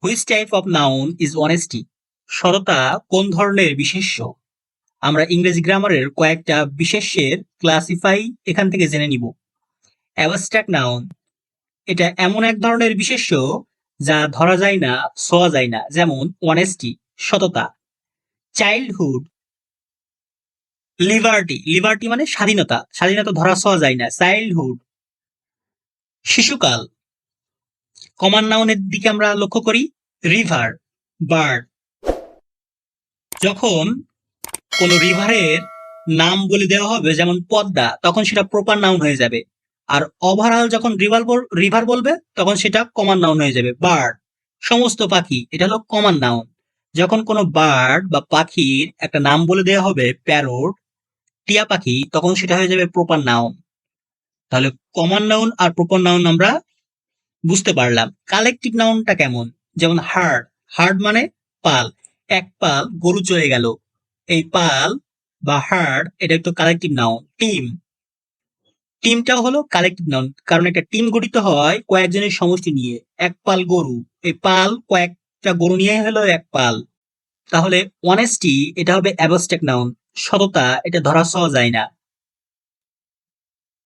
Which type of noun is honesty? সততা কোন ধরনের বিশেষ্য? আমরা ইংরেজি গ্রামারের কয়েকটা বিশেষ্যের ক্লাসিফাই এখান থেকে জেনে নিব। অ্যাবস্ট্রাক্ট নাউন, এটা এমন এক ধরনের বিশেষ্য যা ধরা যায় না, ছোঁয়া যায় না, যেমন অনেস্টি সততা। চাইল্ডহুড, লিবার্টি, লিবার্টি মানে স্বাধীনতা, স্বাধীনতা ধরা ছোঁয়া যায় না, চাইল্ডহুড। শিশুকাল, কমান নাউনের দিকে আমরা লক্ষ্য করি। River, bird. যখন কোন রিভারের নাম বলে দেওয়া হবে যেমন পদ্মা, তখন সেটা প্রপার নাউন হয়ে যাবে। আর ওভারঅল যখন রিভার বলবে তখন সেটা কমান নাউন হয়ে যাবে। বার্ড, সমস্ত পাখি, এটা হলো কমান নাউন। যখন কোনো বার্ড বা পাখির একটা নাম বলে দেওয়া হবে, প্যারট, টিয়া পাখি, তখন সেটা হয়ে যাবে প্রপার নাউন। তাহলে কমান নাউন আর প্রপার নাউন আমরা বুঝতে পারলাম। কালেকটিভ নাউনটা কেমন? যেমন হার্ড, হার্ড মানে পাল, এক পাল গরু চলে গেল, এই পাল বা হার্ড এটা একটু কালেকটিভ নাউন। টিম, টিমটাও হলো কালেকটিভ নাউন, কারণ একটা টিম গঠিত হয় কয়েকজনের সমষ্টি নিয়ে। এক পাল গরু, এই পাল কয়েকটা গরু নিয়ে হলো এক পাল। তাহলে অনেস্টি এটা হবে অ্যাবস্ট্রাক্ট নাউন, সততা এটা ধরা ছোঁয়া যায় না।